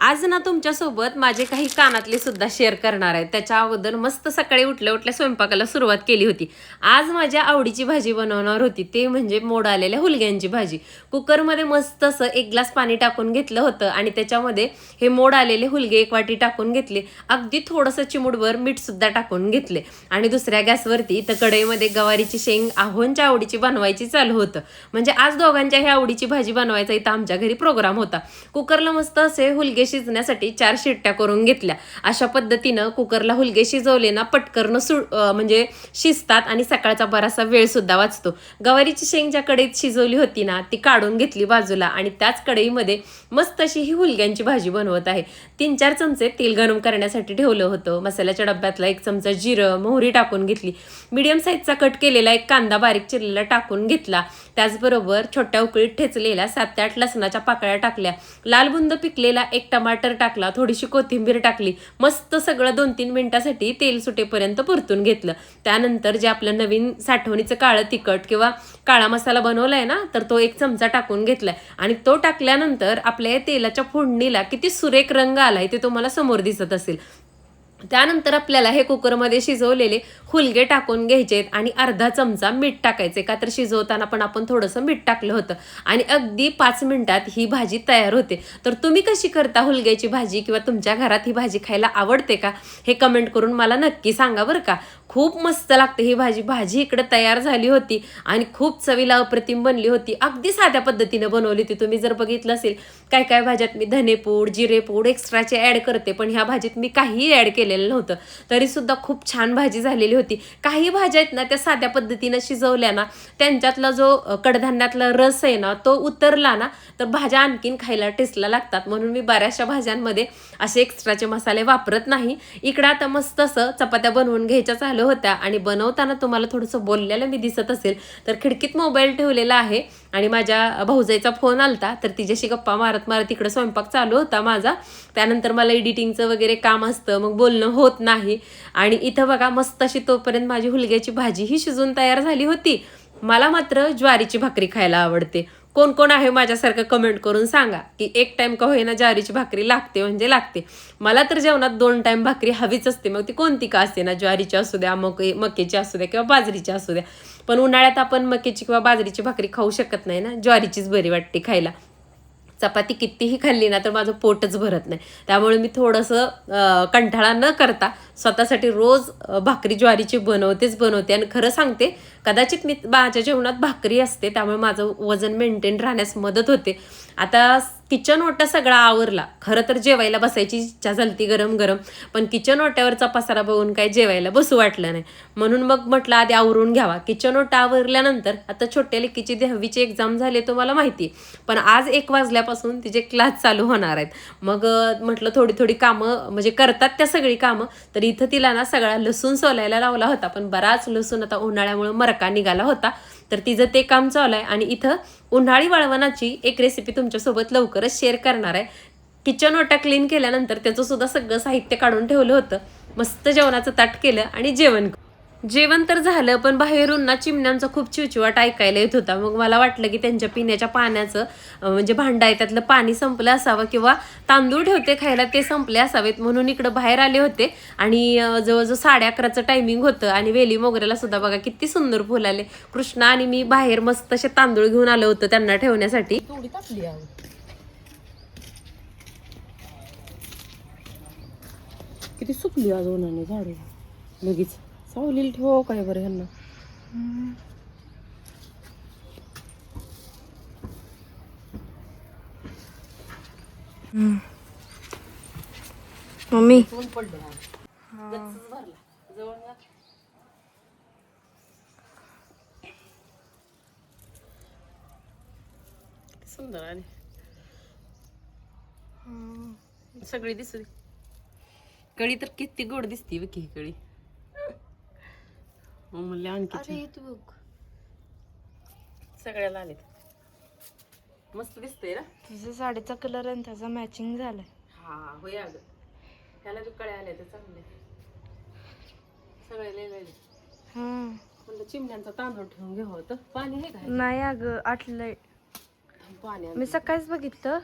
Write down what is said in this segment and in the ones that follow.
आज ना तुमच्यासोबत माझे काही कानातले सुद्धा शेअर करणार आहे. त्याच्या अगोदर मस्त सकाळी उठल्या उठल्या स्वयंपाकाला सुरुवात केली होती. आज माझ्या आवडीची भाजी बनवणार होती, ते म्हणजे मोड आलेल्या हुलग्यांची भाजी. कुकरमध्ये मस्त असं 1 ग्लास पाणी टाकून घेतलं होतं आणि त्याच्यामध्ये हे मोड आलेले हुलगे 1 वाटी टाकून घेतले. अगदी थोडंसं चिमूटभर मीठ सुद्धा टाकून घेतले आणि दुसऱ्या गॅसवरती तर कढईमध्ये गवारीची शेंग आहोंच्या आवडीची बनवायची चालू होतं. म्हणजे आज दोघांच्या ह्या आवडीची भाजी बनवायचा इथं आमच्या घरी प्रोग्राम होता. कुकरला मस्त असे हुलगे शिजण्यासाठी 4 शिट्ट्या करून घेतल्या. अशा पद्धतीनं कुकरला हुलगे शिजवले ना पटकन म्हणजे शिजतात आणि सकाळचा बराचसा वेळ सुद्धा वाचतो. गवारीची शेंग ज्या कढईत शिजवली होती ना ती काढून घेतली बाजूला आणि त्याच कढईमध्ये मस्त अशी ही हुलग्यांची भाजी बनवत आहे. 3-4 चमचे तेल गरम करण्यासाठी ठेवलं होतं. मसाल्याच्या डब्यातला 1 चमचा जिरं, मोहरी टाकून घेतली. मीडियम साईजचा कट केलेला 1 कांदा बारीक चिरलेला टाकून घेतला. त्याचबरोबर छोट्या उकळीत ठेचलेल्या 7 ते 8 लसणाच्या पाकळ्या टाकल्या. लाल बुंद पिकलेला 1 टमाटर टाकला. थोडीशी कोथिंबीर टाकली. मस्त सगळं 2-3 मिनिटासाठी तेल सुटेपर्यंत परतून घेतलं. त्यानंतर जे आपलं नवीन साठवणीचं काळं तिखट किंवा काळा मसाला बनवलाय ना तर तो 1 चमचा टाकून घेतलाय आणि तो टाकल्यानंतर आपल्या तेलाच्या फोडणीला किती सुरेख रंग आलाय ते तुम्हाला समोर दिसत असेल. त्यानंतर आपल्याला हे कुकरमध्ये शिजवलेले हुलगे टाकून घ्यायचे आणि अर्धा चमचा मीठ टाकायचे, का तर शिजवताना पण आपण थोडंसं मीठ टाकलं होतं आणि अगदी 5 मिनिटात ही भाजी तयार होते. तर तुम्ही कशी करता हुलग्याची भाजी किंवा तुमच्या घरात ही भाजी खायला आवडते का हे कमेंट करून मला नक्की सांगा बरं का. खूप मस्त लागते ही भाजी. भाजी इकडे तयार झाली होती आणि खूप चवीला अप्रतिम बनली होती. अगदी साध्या पद्धतीने बनवली होती. तुम्ही जर बघितलं असेल काय काय भाज्यात मी धनेपूड, जिरेपूड एक्स्ट्राचे ॲड करते, पण ह्या भाजीत मी काहीही ॲड केलेलं नव्हतं. तरीसुद्धा खूप छान भाजी झालेली होती. काही भाज्या आहेत ना त्या साध्या पद्धतीनं शिजवल्या ना त्यांच्यातला जो कडधान्यातला रस आहे ना तो उतरला ना तर भाज्या आणखीन खायला टेस्टला लागतात. म्हणून मी बऱ्याचशा भाज्यांमध्ये असे एक्स्ट्राचे मसाले वापरत नाही. इकडं आता मस्त असं चपात्या बनवून घ्यायच्या चालू होत्या आणि बनवताना तुम्हाला थोडंसं बोललेलं मी दिसत असेल तर खिडकीत मोबाईल ठेवलेला आहे आणि माझ्या भाऊजाईचा फोन आलता तर तिच्याशी गप्पा मारत मारत इकडं स्वयंपाक चालू होता माझा. त्यानंतर मला एडिटिंगचं वगैरे काम असतं, मग बोलणं होत नाही. आणि इथं बघा मस्त अशी तोपर्यंत माझी हुलग्याची भाजी ही शिजून तयार झाली होती. मला मात्र ज्वारीची भाकरी खायला आवडते. कोण कोण आहे माझ्यासारखं कमेंट करून सांगा की 1 टाइम का होईना ज्वारीची भाकरी लागते म्हणजे लागते. मला तर जेवणात 2 टाइम भाकरी हवीच असते, मग ती कोणती का असते ना, ज्वारीची असू द्या, मकेची असू द्या किंवा बाजरीची असू द्या. पण उन्हाळ्यात आपण मकेची किंवा बाजरीची भाकरी खाऊ शकत नाही ना, ज्वारीचीच बरी वाटते खायला. चपाती कितीही खाल्ली ना तर माझं पोटच भरत नाही. त्यामुळे मी थोडंसं कंटाळा न करता स्वतःसाठी रोज भाकरी ज्वारीची बनवते आणि खरं सांगते कदाचित मी माझ्या जेवणात भाकरी असते त्यामुळे माझं वजन मेंटेन राहण्यास मदत होते. आता किचन ओटा सगळा आवरला. खरं तर जेवायला बसायची इच्छा झाली गरम गरम, पण किचन ओट्यावरचा पसारा बघून काय जेवायला बसू वाटलं नाही. म्हणून मग म्हटलं आधी आवरून घ्यावा. किचन ओटा आवरल्यानंतर आता छोट्या लेकीची 10वीची एक्झाम झाली तुम्हाला माहिती, पण आज 1 वाजल्यापासून तिचे क्लास चालू होणार आहेत. मग म्हटलं थोडी थोडी कामं म्हणजे करतात त्या सगळी कामं. तर इथं तिला ना सगळा लसूण सोलायला लावला होता, पण बराच लसूण आता उन्हाळ्यामुळे मरका निघाला होता तर तिचं ते काम चालू आहे. आणि इथं उन्हाळी वाळवणाची एक रेसिपी तुमच्यासोबत लवकरच शेअर करणार आहे. किचन ओटा क्लीन केल्यानंतर त्याचं सुद्धा सगळं साहित्य काढून ठेवलं होतं. मस्त जेवणाचं ताट केलं आणि जेवण तर झालं, पण बाहेरून ना चिमण्यांचा खूप चिवचिवाट ऐकायला येत होता. मग मला वाटलं की त्यांच्या पिण्याच्या पाण्याचं म्हणजे भांडं आहे त्यातलं पाणी संपलं असावं किंवा तांदूळ ठेवते खायला ते संपले असावेत, म्हणून इकडं बाहेर आले होते. आणि जवळजवळ 11:30चं टायमिंग होतं आणि वेली मोगऱ्याला सुद्धा बघा किती सुंदर फुल आले. कृष्णा आणि मी बाहेर मस्त असे तांदूळ घेऊन आलो होतो त्यांना ठेवण्यासाठी. किती सुकली आज उन्हाने झाडे. लगेच सावलीला ठेवा काय बरं ह्यांना. मम्मी सुंदर आली सगळी दिसू दे. कळी तर किती गोड दिसते बघ ही कळी. म्हणले आणखी सगळ्याला आले मस्त दिसतंय ना. तिच्या साडीचा कलर आणि त्याचा मॅचिंग झालाय. हा होय अगं त्याला बी कळ्या आल्या तर चांगले सगळे लिहिले. म्हणलं चिमण्यांचा तांदूळ ठेवून घ्यावं होतं. पाणी आहे का? नाही अगं आटलंय. पाणी मी सकाळीच बघितलं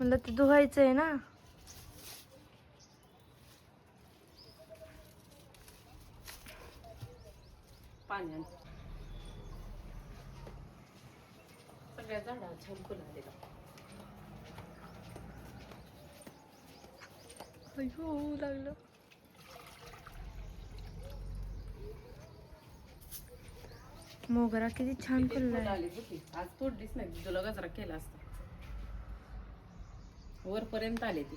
मला ते धुवायचं आहे ना. पाण्यात सगळ्या झाडाला छान फुलं आलेलं. अयो लागलं. मोगरा किती छान फुललाय. आली होती आज तोडलीच नाही, तुला गजरा केला असता. वरपर्यंत आले ती.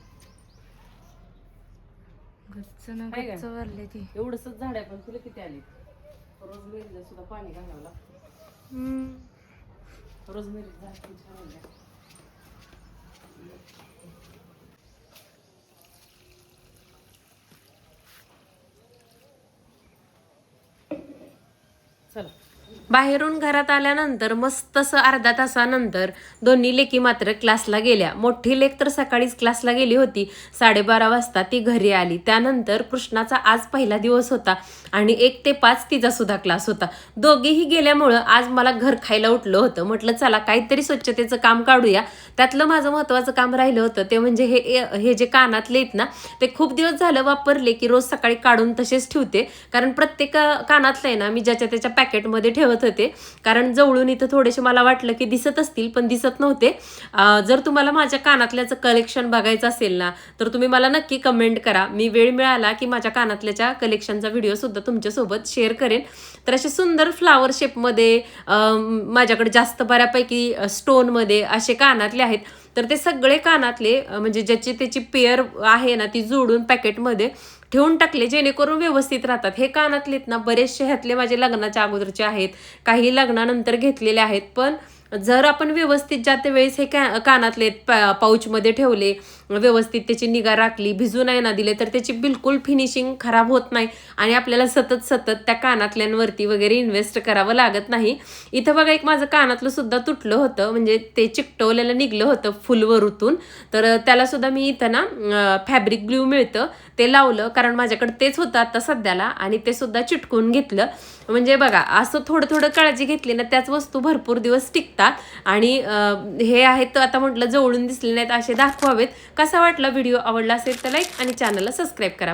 गच्च ना आहे का? गच्च भरले ती. एवढंच झाड आहे पण फुलं किती आली. रोजमेरीला सुद्धा पाणी घालावं लागतं. रोजमेरी झाड पण छान आहे. चला बाहेरून घरात आल्यानंतर मस्त असं अर्धा तासानंतर दोन्ही लेकी मात्र क्लासला गेल्या. मोठी लेक तर सकाळीच क्लासला गेली होती, 12:30 वाजता ती घरी आली. त्यानंतर कृष्णाचा आज पहिला दिवस होता आणि 1 ते 5 तिचा सुद्धा क्लास होता. दोघेही गेल्यामुळं आज मला घर खायला उठलं होतं. म्हटलं चला काहीतरी स्वच्छतेचं काम काढूया. त्यातलं माझं महत्त्वाचं काम राहिलं होतं ते म्हणजे हे जे कानातले आहेत ना, ते खूप दिवस झालं वापरले की रोज सकाळी काढून तसेच ठेवते. कारण प्रत्येक कानातलं आहे ना मी ज्याच्या त्याच्या पॅकेटमध्ये ठेवत होते. कारण जवळून इथं थोडेसे मला वाटलं की दिसत असतील पण दिसत नव्हते. जर तुम्हाला माझ्या कानातल्याचं कलेक्शन बघायचं असेल ना तर तुम्ही मला नक्की कमेंट करा. मी वेळ मिळाला की माझ्या कानातल्याच्या कलेक्शनचा व्हिडिओ सुद्धा तुमच्यासोबत शेअर करेन. तर असे सुंदर फ्लावर शेपमध्ये माझ्याकडे जास्त बऱ्यापैकी स्टोनमध्ये असे कानातले आहेत. तर ते सगळे कानातले म्हणजे ज्याची त्याची पेअर आहे ना ती जोडून पॅकेटमध्ये ठेवून टाकले जेणेकरून व्यवस्थित राहतात. हे कानातलेत ना बरेचसे ह्यातले माझे लग्नाच्या अगोदरचे आहेत, काही लग्नानंतर घेतलेले आहेत. पण जर आपण व्यवस्थित ज्या त्या वेळेस हे कानातले पाऊचमध्ये ठेवले, व्यवस्थित त्याची निगा राखली, भिजू नाही ना दिले तर त्याची बिलकुल फिनिशिंग खराब होत नाही आणि आपल्याला सतत त्या कानातल्यांवरती वगैरे इन्व्हेस्ट करावं लागत नाही. इथं बघा एक माझं कानातलं सुद्धा तुटलं होतं, म्हणजे ते चिकटवलेलं निघलं होतं फुलवरूतून. तर त्याला सुद्धा मी इथं ना फॅब्रिक ग्लू मिळतं ते लावलं, कारण माझ्याकडे तेच होतं आता सध्याला आणि ते सुद्धा चिटकून घेतलं. म्हणजे बघा असं थोडं काळजी घेतली ना त्याच वस्तू भरपूर दिवस टिकतात. आणि हे आहेत आता म्हटलं जवळून दिसले नाहीत असे दाखवावेत. कसा वाटला व्हिडिओ? आवडला असेल तर लाईक आणि चॅनलला सबस्क्राईब करा.